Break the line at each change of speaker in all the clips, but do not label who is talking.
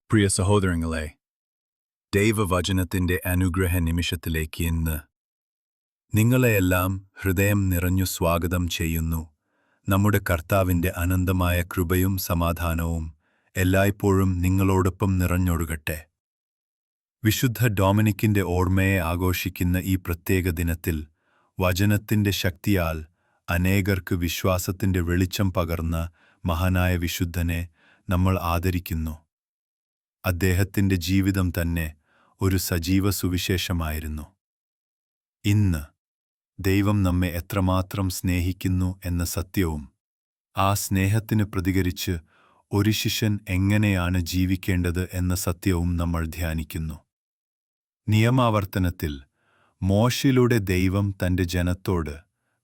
പ്രിയ സഹോദരങ്ങളെ, ദൈവവചനത്തിന്റെ അനുഗ്രഹ നിമിഷത്തിലേക്ക് ഇന്ന് നിങ്ങളെയെല്ലാം ഹൃദയം നിറഞ്ഞു സ്വാഗതം ചെയ്യുന്നു. നമ്മുടെ കർത്താവിന്റെ അനന്തമായ കൃപയും സമാധാനവും എല്ലായ്പ്പോഴും നിങ്ങളോടൊപ്പം നിറഞ്ഞൊഴുകട്ടെ. വിശുദ്ധ ഡൊമിനിക്കിന്റെ ഓർമ്മയെ ആഘോഷിക്കുന്ന ഈ പ്രത്യേക ദിനത്തിൽ വചനത്തിന്റെ ശക്തിയാൽ അനേകർക്ക് വിശ്വാസത്തിന്റെ വെളിച്ചം പകർന്ന മഹാനായ വിശുദ്ധനെ നമ്മൾ ആദരിക്കുന്നു. അദ്ദേഹത്തിന്റെ ജീവിതം തന്നെ ഒരു സജീവ സുവിശേഷമായിരുന്നു. ഇന്ന് ദൈവം നമ്മെ എത്രമാത്രം സ്നേഹിക്കുന്നു എന്ന സത്യവും ആ സ്നേഹത്തിന് പ്രതികരിച്ച് ഒരു ശിഷ്യൻ എങ്ങനെയാണ് ജീവിക്കേണ്ടത് എന്ന സത്യവും നമ്മൾ ധ്യാനിക്കുന്നു. നിയമാവർത്തനത്തിൽ മോശയിലൂടെ ദൈവം തന്റെ ജനത്തോട്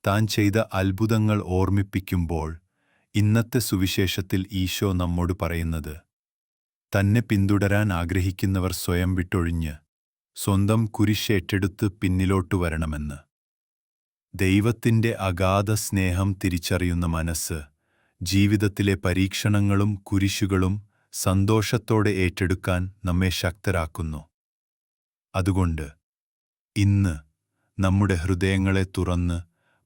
താൻ ചെയ്ത അത്ഭുതങ്ങൾ ഓർമ്മിപ്പിക്കുമ്പോൾ, ഇന്നത്തെ സുവിശേഷത്തിൽ ഈശോ നമ്മോട് പറയുന്നത്, തന്നെ പിന്തുടരാൻ ആഗ്രഹിക്കുന്നവർ സ്വയം വിട്ടൊഴിഞ്ഞ് സ്വന്തം കുരിശേറ്റെടുത്ത് പിന്നിലോട്ടു വരണമെന്ന്. ദൈവത്തിന്റെ അഗാധ സ്നേഹം തിരിച്ചറിയുന്ന മനസ്സ് ജീവിതത്തിലെ പരീക്ഷണങ്ങളും കുരിശുകളും സന്തോഷത്തോടെ ഏറ്റെടുക്കാൻ നമ്മെ ശക്തരാക്കുന്നു. അതുകൊണ്ട് ഇന്ന് നമ്മുടെ ഹൃദയങ്ങളെ തുറന്ന്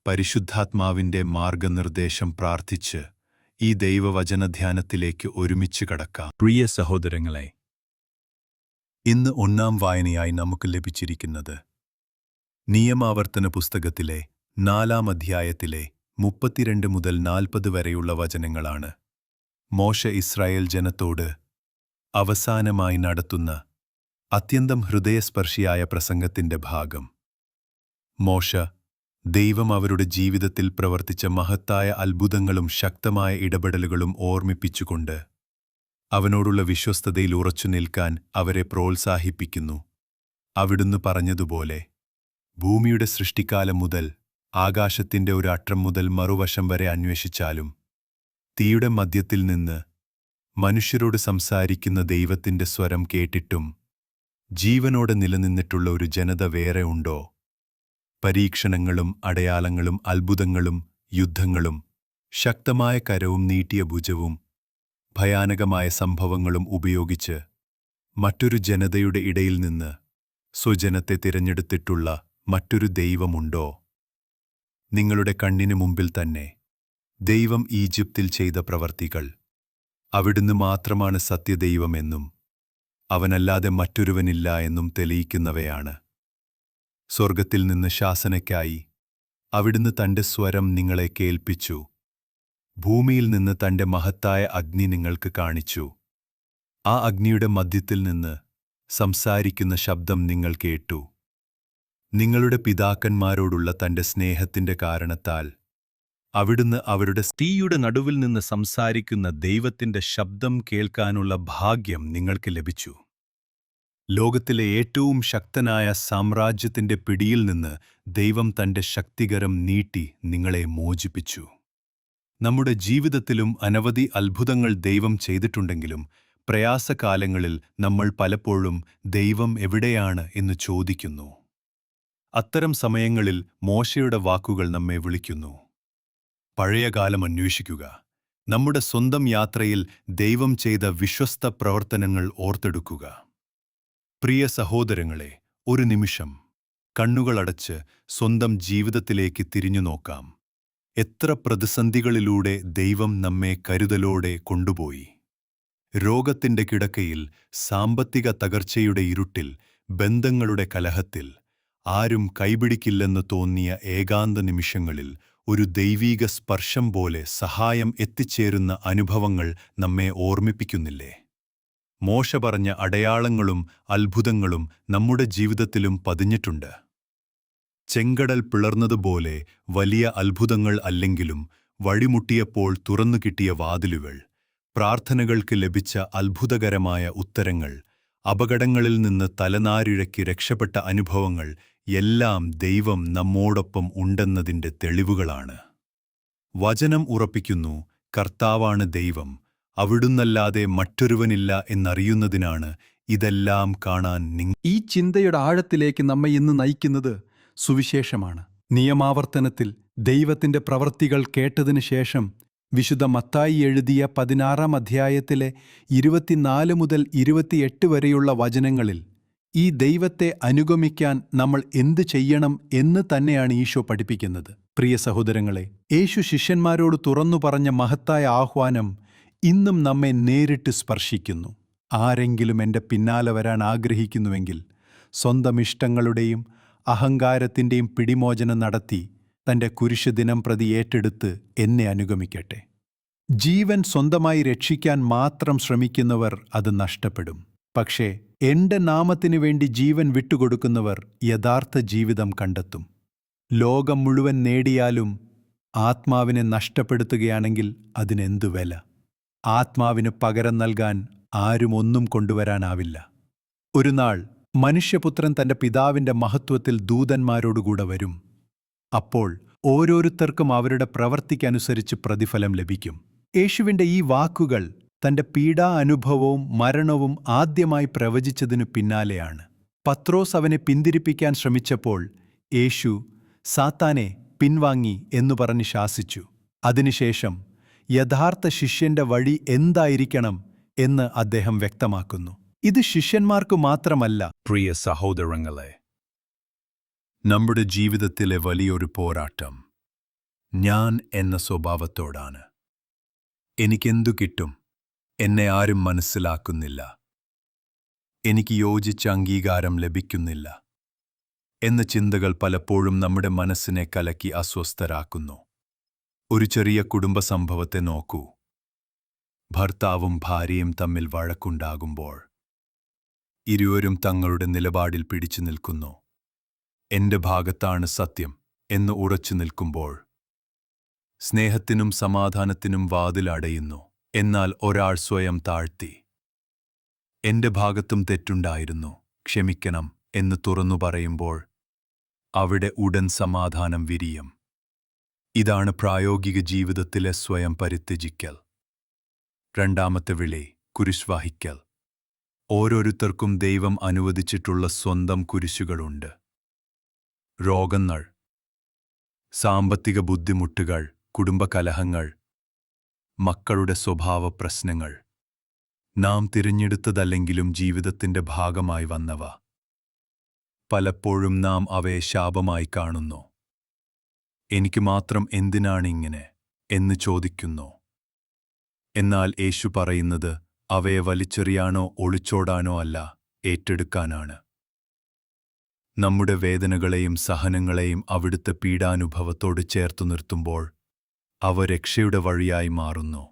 പരിശുദ്ധാത്മാവിന്റെ മാർഗനിർദ്ദേശം പ്രാർത്ഥിച്ച് ഈ ദൈവവചനധ്യാനത്തിലേക്ക് ഒരുമിച്ച് കടക്കാം. പ്രിയ സഹോദരങ്ങളെ, ഇന്ന് ഒന്നാം വായനയായി നമുക്ക് ലഭിച്ചിരിക്കുന്നത് നിയമാവർത്തന പുസ്തകത്തിലെ 4-ാം അധ്യായത്തിലെ 32 മുതൽ 40 വരെയുള്ള വചനങ്ങളാണ്. മോശ ഇസ്രായേൽ ജനത്തോട് അവസാനമായി നടത്തുന്ന അത്യന്തം ഹൃദയസ്പർശിയായ പ്രസംഗത്തിന്റെ ഭാഗം. മോശ ദൈവം അവരുടെ ജീവിതത്തിൽ പ്രവർത്തിച്ച മഹത്തായ അത്ഭുതങ്ങളും ശക്തമായ ഇടപെടലുകളും ഓർമ്മിപ്പിച്ചുകൊണ്ട് അവനോടുള്ള വിശ്വസ്തതയിൽ ഉറച്ചു നിൽക്കാൻ അവരെ പ്രോത്സാഹിപ്പിക്കുന്നു. അവിടുന്ന് പറഞ്ഞതുപോലെ, ഭൂമിയുടെ സൃഷ്ടിക്കാലം മുതൽ ആകാശത്തിന്റെ ഒരു അറ്റം മുതൽ മറുവശം വരെ അന്വേഷിച്ചാലും തീയുടെ മധ്യത്തിൽ നിന്ന് മനുഷ്യരോട് സംസാരിക്കുന്ന ദൈവത്തിന്റെ സ്വരം കേട്ടിട്ടും ജീവനോടെ നിലനിന്നിട്ടുള്ള ഒരു ജനത വേറെ ഉണ്ടോ? പരീക്ഷണങ്ങളും അടയാളങ്ങളും അത്ഭുതങ്ങളും യുദ്ധങ്ങളും ശക്തമായ കരവും നീട്ടിയ ഭുജവും ഭയാനകമായ സംഭവങ്ങളും ഉപയോഗിച്ച് മറ്റൊരു ജനതയുടെ ഇടയിൽ നിന്ന് സ്വജനത്തെ തിരഞ്ഞെടുത്തിട്ടുള്ള മറ്റൊരു ദൈവമുണ്ടോ? നിങ്ങളുടെ കണ്ണിനു മുമ്പിൽ തന്നെ ദൈവം ഈജിപ്തിൽ ചെയ്ത പ്രവർത്തികൾ അവിടുന്ന് മാത്രമാണ് സത്യദൈവമെന്നും അവനല്ലാതെ മറ്റൊരുവനില്ല എന്നും തെളിയിക്കുന്നവയാണ്. സ്വർഗത്തിൽ നിന്ന് ശാസനയ്ക്കായി അവിടുന്ന് തന്റെ സ്വരം നിങ്ങളെ കേൾപ്പിച്ചു. ഭൂമിയിൽ നിന്ന് തന്റെ മഹത്തായ അഗ്നി നിങ്ങൾക്ക് കാണിച്ചു. ആ അഗ്നിയുടെ മധ്യത്തിൽ നിന്ന് സംസാരിക്കുന്ന ശബ്ദം നിങ്ങൾ കേട്ടു. നിങ്ങളുടെ പിതാക്കന്മാരോടുള്ള തന്റെ സ്നേഹത്തിന്റെ കാരണത്താൽ അവിടുന്ന് അവരുടെ തീയുടെ നടുവിൽ നിന്ന് സംസാരിക്കുന്ന ദൈവത്തിന്റെ ശബ്ദം കേൾക്കാനുള്ള ഭാഗ്യം നിങ്ങൾക്ക് ലഭിച്ചു. ലോകത്തിലെ ഏറ്റവും ശക്തനായ സാമ്രാജ്യത്തിന്റെ പിടിയിൽ നിന്ന് ദൈവം തന്റെ ശക്തികരം നീട്ടി നിങ്ങളെ മോചിപ്പിച്ചു. നമ്മുടെ ജീവിതത്തിലും അനവധി അത്ഭുതങ്ങൾ ദൈവം ചെയ്തിട്ടുണ്ടെങ്കിലും പ്രയാസകാലങ്ങളിൽ നമ്മൾ പലപ്പോഴും ദൈവം എവിടെയാണ് എന്ന് ചോദിക്കുന്നു. അത്തരം സമയങ്ങളിൽ മോശയുടെ വാക്കുകൾ നമ്മെ വിളിക്കുന്നു. പഴയകാലം അന്വേഷിക്കുക. നമ്മുടെ സ്വന്തം യാത്രയിൽ ദൈവം ചെയ്ത വിശ്വസ്ത പ്രവർത്തനങ്ങൾ ഓർത്തെടുക്കുക. പ്രിയ സഹോദരങ്ങളെ, ഒരു നിമിഷം കണ്ണുകളടച്ച് സ്വന്തം ജീവിതത്തിലേക്ക് തിരിഞ്ഞു നോക്കാം. എത്ര പ്രതിസന്ധികളിലൂടെ ദൈവം നമ്മെ കരുതലോടെ കൊണ്ടുപോയി. രോഗത്തിന്റെ കിടക്കയിൽ, സാമ്പത്തിക തകർച്ചയുടെ ഇരുട്ടിൽ, ബന്ധങ്ങളുടെ കലഹത്തിൽ, ആരും കൈപിടിക്കില്ലെന്ന് തോന്നിയ ഏകാന്ത നിമിഷങ്ങളിൽ ഒരു ദൈവീക സ്പർശം പോലെ സഹായം എത്തിച്ചേരുന്ന അനുഭവങ്ങൾ നമ്മെ ഓർമ്മിപ്പിക്കുന്നില്ലേ? മോശ പറഞ്ഞ അടയാളങ്ങളും അത്ഭുതങ്ങളും നമ്മുടെ ജീവിതത്തിലും പതിഞ്ഞിട്ടുണ്ട്. ചെങ്കടൽ പിളർന്നതുപോലെ വലിയ അത്ഭുതങ്ങൾ അല്ലെങ്കിലും വഴിമുട്ടിയപ്പോൾ തുറന്നുകിട്ടിയ വാതിലുകൾ, പ്രാർത്ഥനകൾക്ക് ലഭിച്ച അത്ഭുതകരമായ ഉത്തരങ്ങൾ, അപകടങ്ങളിൽ നിന്ന് തലനാരിഴയ്ക്ക് രക്ഷപ്പെട്ട അനുഭവങ്ങൾ എല്ലാം ദൈവം നമ്മോടൊപ്പം ഉണ്ടെന്നതിന്റെ തെളിവുകളാണ്. വചനം ഉറപ്പിക്കുന്നു, കർത്താവാണ് ദൈവം, അവിടുന്നല്ലാതെ മറ്റൊരുവനില്ല എന്നറിയുന്നതിനാണ് ഇതെല്ലാം കാണാൻ
ഈ ചിന്തയുടെ ആഴത്തിലേക്ക് നമ്മെ ഇന്ന് നയിക്കുന്നത് സുവിശേഷമാണ്. നിയമാവർത്തനത്തിൽ ദൈവത്തിന്റെ പ്രവൃത്തികൾ കേട്ടതിനു ശേഷം വിശുദ്ധ മത്തായി എഴുതിയ 16-ാം അധ്യായത്തിലെ 24 മുതൽ 28 വരെയുള്ള വചനങ്ങളിൽ ഈ ദൈവത്തെ അനുഗമിക്കാൻ നമ്മൾ എന്തു ചെയ്യണം എന്ന് തന്നെയാണ് ഈശോ പഠിപ്പിക്കുന്നത്. പ്രിയ സഹോദരങ്ങളെ, യേശു ശിഷ്യന്മാരോട് തുറന്നു പറഞ്ഞ മഹത്തായ ആഹ്വാനം ഇന്നും നമ്മെ നേരിട്ട് സ്പർശിക്കുന്നു. ആരെങ്കിലും എൻ്റെ പിന്നാലെ വരാൻ ആഗ്രഹിക്കുന്നുവെങ്കിൽ സ്വന്തം ഇഷ്ടങ്ങളുടെയും അഹങ്കാരത്തിൻ്റെയും പിടിമോചനം നടത്തി തൻ്റെ കുരിശ് ദിനം പ്രതി ഏറ്റെടുത്ത് എന്നെ അനുഗമിക്കട്ടെ. ജീവൻ സ്വന്തമായി രക്ഷിക്കാൻ മാത്രം ശ്രമിക്കുന്നവർ അത് നഷ്ടപ്പെടും. പക്ഷേ എൻ്റെ നാമത്തിനു വേണ്ടി ജീവൻ വിട്ടുകൊടുക്കുന്നവർ യഥാർത്ഥ ജീവിതം കണ്ടെത്തും. ലോകം മുഴുവൻ നേടിയാലും ആത്മാവിനെ നഷ്ടപ്പെടുത്തുകയാണെങ്കിൽ അതിനെന്തു വില? ആത്മാവിന് പകരം നൽകാൻ ആരും ഒന്നും കൊണ്ടുവരാനാവില്ല. ഒരു നാൾ മനുഷ്യപുത്രൻ തൻ്റെ പിതാവിൻ്റെ മഹത്വത്തിൽ ദൂതന്മാരോടുകൂടെ വരും. അപ്പോൾ ഓരോരുത്തർക്കും അവരുടെ പ്രവൃത്തിക്കനുസരിച്ച് പ്രതിഫലം ലഭിക്കും. യേശുവിൻ്റെ ഈ വാക്കുകൾ തൻ്റെ പീഡാ അനുഭവവും മരണവും ആദ്യമായി പ്രവചിച്ചതിനു പിന്നാലെയാണ്. പത്രോസ് അവനെ പിന്തിരിപ്പിക്കാൻ ശ്രമിച്ചപ്പോൾ യേശു സാത്താനെ പിൻവാങ്ങി എന്നു പറഞ്ഞ് ശാസിച്ചു. അതിനുശേഷം യഥാർത്ഥ ശിഷ്യന്റെ വഴി എന്തായിരിക്കണം എന്ന് അദ്ദേഹം വ്യക്തമാക്കുന്നു. ഇത് ശിഷ്യന്മാർക്കു മാത്രമല്ല,
പ്രിയ സഹോദരങ്ങളെ, നമ്മുടെ ജീവിതത്തിലെ വലിയൊരു പോരാട്ടം ഞാൻ എന്ന സ്വഭാവത്തോടാണ്. എനിക്കെന്തു കിട്ടും? എന്നെ ആരും മനസ്സിലാക്കുന്നില്ല, എനിക്ക് യോജിച്ച അംഗീകാരം ലഭിക്കുന്നില്ല എന്ന ചിന്തകൾ പലപ്പോഴും നമ്മുടെ മനസ്സിനെ കലക്കി അസ്വസ്ഥരാക്കുന്നു. ഒരു ചെറിയ കുടുംബ സംഭവത്തെ നോക്കൂ. ഭർത്താവും ഭാര്യയും തമ്മിൽ വഴക്കുണ്ടാകുമ്പോൾ ഇരുവരും തങ്ങളുടെ നിലപാടിൽ പിടിച്ചു നിൽക്കുന്നു. എന്റെ ഭാഗത്താണ് സത്യം എന്ന് ഉറച്ചു നിൽക്കുമ്പോൾ സ്നേഹത്തിനും സമാധാനത്തിനും വാതിലടയുന്നു. എന്നാൽ ഒരാൾ സ്വയം താഴ്ത്തി എന്റെ ഭാഗത്തും തെറ്റുണ്ടായിരുന്നു, ക്ഷമിക്കണം എന്ന് തുറന്നു പറയുമ്പോൾ അവിടെ ഉടൻ സമാധാനം വിരിയും. ഇതാണ് പ്രായോഗിക ജീവിതത്തിലെ സ്വയം പരിത്യജിക്കൽ. രണ്ടാമത്തെ വിളി, കുരിശ് വഹിക്കൽ. ഓരോരുത്തർക്കും ദൈവം അനുവദിച്ചിട്ടുള്ള സ്വന്തം കുരിശുകളുണ്ട്. രോഗങ്ങൾ, സാമ്പത്തിക ബുദ്ധിമുട്ടുകൾ, കുടുംബകലഹങ്ങൾ, മക്കളുടെ സ്വഭാവ പ്രശ്നങ്ങൾ, നാം തിരഞ്ഞെടുത്തതല്ലെങ്കിലും ജീവിതത്തിന്റെ ഭാഗമായി വന്നവ. പലപ്പോഴും നാം അവയെ ശാപമായി കാണുന്നു. എനിക്ക് മാത്രം എന്തിനാണിങ്ങനെ എന്ന് ചോദിക്കുന്നു. എന്നാൽ യേശു പറയുന്നത് അവയെ വലിച്ചെറിയാനോ ഒളിച്ചോടാനോ അല്ല, ഏറ്റെടുക്കാനാണ്. നമ്മുടെ വേദനകളെയും സഹനങ്ങളെയും അവിടുത്തെ പീഡാനുഭവത്തോട് ചേർത്തു നിർത്തുമ്പോൾ അവ രക്ഷയുടെ വഴിയായി മാറുന്നു.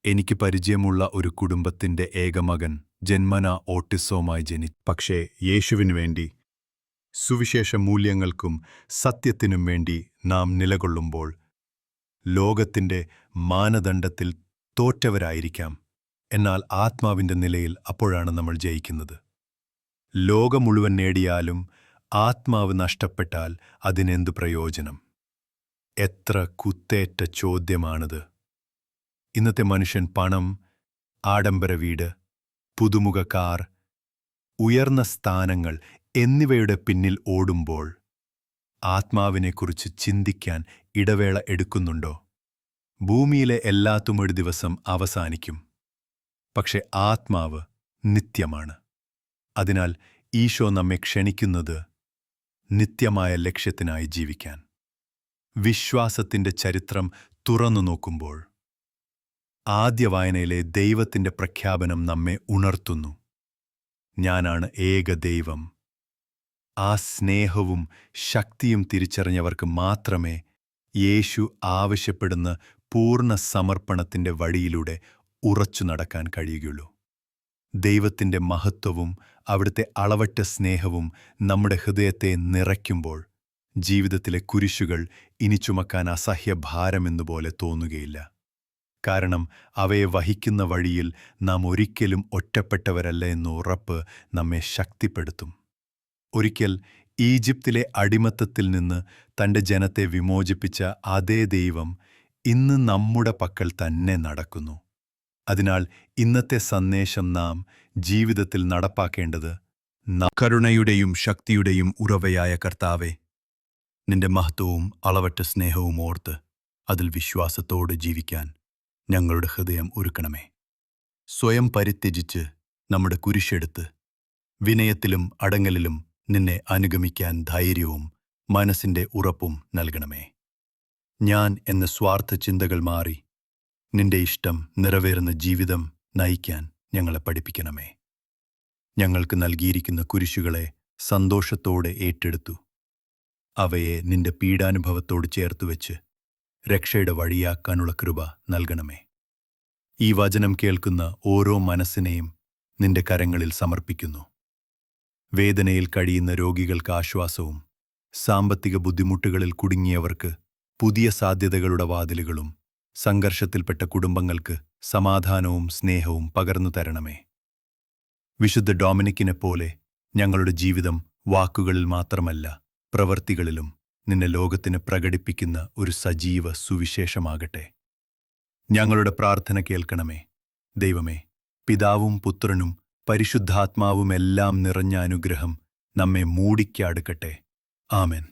എനിക്ക് പരിചയമുള്ള ഒരു കുടുംബത്തിന്റെ ഏകമകൻ ജന്മനാ ഓട്ടിസവുമായി ജനിച്ചു. പക്ഷേ യേശുവിനു വേണ്ടി, സുവിശേഷ മൂല്യങ്ങൾക്കും സത്യത്തിനും വേണ്ടി നാം നിലകൊള്ളുമ്പോൾ ലോകത്തിന്റെ മാനദണ്ഡത്തിൽ തോറ്റവരായിരിക്കാം, എന്നാൽ ആത്മാവിന്റെ നിലയിൽ അപ്പോഴാണ് നമ്മൾ ജയിക്കുന്നത്. ലോകം മുഴുവൻ നേടിയാലും ആത്മാവ് നഷ്ടപ്പെട്ടാൽ അതിനെന്തു പ്രയോജനം? എത്ര കുത്തേറ്റ ചോദ്യമാണിത്. ഇന്നത്തെ മനുഷ്യൻ പണം, ആഡംബര വീട്, പുതുമുഖ കാർ, ഉയർന്ന സ്ഥാനങ്ങൾ എന്നിവയുടെ പിന്നിൽ ഓടുമ്പോൾ ആത്മാവിനെക്കുറിച്ച് ചിന്തിക്കാൻ ഇടവേള എടുക്കുന്നുണ്ടോ? ഭൂമിയിലെ എല്ലാത്തും ഒരു ദിവസം അവസാനിക്കും, പക്ഷെ ആത്മാവ് നിത്യമാണ്. അതിനാൽ ഈശോ നമ്മെ ക്ഷണിക്കുന്നത് നിത്യമായ ലക്ഷ്യത്തിനായി ജീവിക്കാൻ. വിശ്വാസത്തിന്റെ ചരിത്രം തുറന്നു നോക്കുമ്പോൾ ആദ്യ വായനയിലെ ദൈവത്തിന്റെ പ്രഖ്യാപനം നമ്മെ ഉണർത്തുന്നു. ഞാനാണ് ഏക ദൈവം. ആ സ്നേഹവും ശക്തിയും തിരിച്ചറിഞ്ഞവർക്ക് മാത്രമേ യേശു ആവശ്യപ്പെടുന്ന പൂർണ്ണ സമർപ്പണത്തിന്റെ വഴിയിലൂടെ ഉറച്ചു നടക്കാൻ കഴിയുകയുള്ളൂ. ദൈവത്തിന്റെ മഹത്വവും അവിടുത്തെ അളവറ്റ സ്നേഹവും നമ്മുടെ ഹൃദയത്തെ നിറയ്ക്കുമ്പോൾ ജീവിതത്തിലെ കുരിശുകൾ ഇനി ചുമക്കാൻ അസഹ്യഭാരമെന്നുപോലെ തോന്നുകയില്ല. കാരണം അവയെ വഹിക്കുന്ന വഴിയിൽ നാം ഒരിക്കലും ഒറ്റപ്പെട്ടവരല്ല എന്ന ഉറപ്പ് നമ്മെ ശക്തിപ്പെടുത്തും. ഒരിക്കൽ ഈജിപ്തിലെ അടിമത്തത്തിൽ നിന്ന് തൻ്റെ ജനത്തെ വിമോചിപ്പിച്ച അതേ ദൈവം ഇന്ന് നമ്മുടെ പക്കൽ തന്നെ നടക്കുന്നു. അതിനാൽ ഇന്നത്തെ സന്ദേശം നാം ജീവിതത്തിൽ നടപ്പാക്കേണ്ടത്, കരുണയുടെയും ശക്തിയുടെയും ഉറവയായ കർത്താവേ, നിന്റെ മഹത്വവും അളവറ്റ സ്നേഹവും ഓർത്ത്
അതിൽ വിശ്വാസത്തോടെ ജീവിക്കാൻ ഞങ്ങളുടെ ഹൃദയം ഒരുക്കണമേ. സ്വയം പരിത്യജിച്ച് നമ്മുടെ കുരിശെടുത്ത് വിനയത്തിലും അടങ്ങലിലും നിന്നെ അനുഗമിക്കാൻ ധൈര്യവും മനസ്സിന്റെ ഉറപ്പും നൽകണമേ. ഞാൻ എന്ന സ്വാർത്ഥ ചിന്തകൾ മാറി നിന്റെ ഇഷ്ടം നിറവേറുന്ന ജീവിതം നയിക്കാൻ ഞങ്ങളെ പഠിപ്പിക്കണമേ. ഞങ്ങൾക്ക് നൽകിയിരിക്കുന്ന കുരിശുകളെ സന്തോഷത്തോടെ ഏറ്റെടുത്തു അവയെ നിന്റെ പീഡാനുഭവത്തോട് ചേർത്തുവെച്ച് രക്ഷയുടെ വഴിയാക്കാനുള്ള കൃപ നൽകണമേ. ഈ വചനം കേൾക്കുന്ന ഓരോ മനസ്സിനെയും നിന്റെ കരങ്ങളിൽ സമർപ്പിക്കുന്നു. വേദനയിൽ കഴിയുന്ന രോഗികൾക്ക് ആശ്വാസവും സാമ്പത്തിക ബുദ്ധിമുട്ടുകളിൽ കുടുങ്ങിയവർക്ക് പുതിയ സാധ്യതകളുടെ വാതിലുകളും സംഘർഷത്തിൽപ്പെട്ട കുടുംബങ്ങൾക്ക് സമാധാനവും സ്നേഹവും പകർന്നു തരണമേ. വിശുദ്ധ ഡൊമിനിക്കിനെപ്പോലെ ഞങ്ങളുടെ ജീവിതം വാക്കുകളിൽ മാത്രമല്ല പ്രവൃത്തികളിലും നിന്നെ ലോകത്തിന് പ്രകടിപ്പിക്കുന്ന ഒരു സജീവ സുവിശേഷമാകട്ടെ. ഞങ്ങളുടെ പ്രാർത്ഥന കേൾക്കണമേ. ദൈവമേ, പിതാവും പുത്രനും പരിശുദ്ധാത്മാവുമെല്ലാം നിറഞ്ഞ അനുഗ്രഹം നമ്മെ മൂടിക്കാടുക്കട്ടെ. ആമേൻ.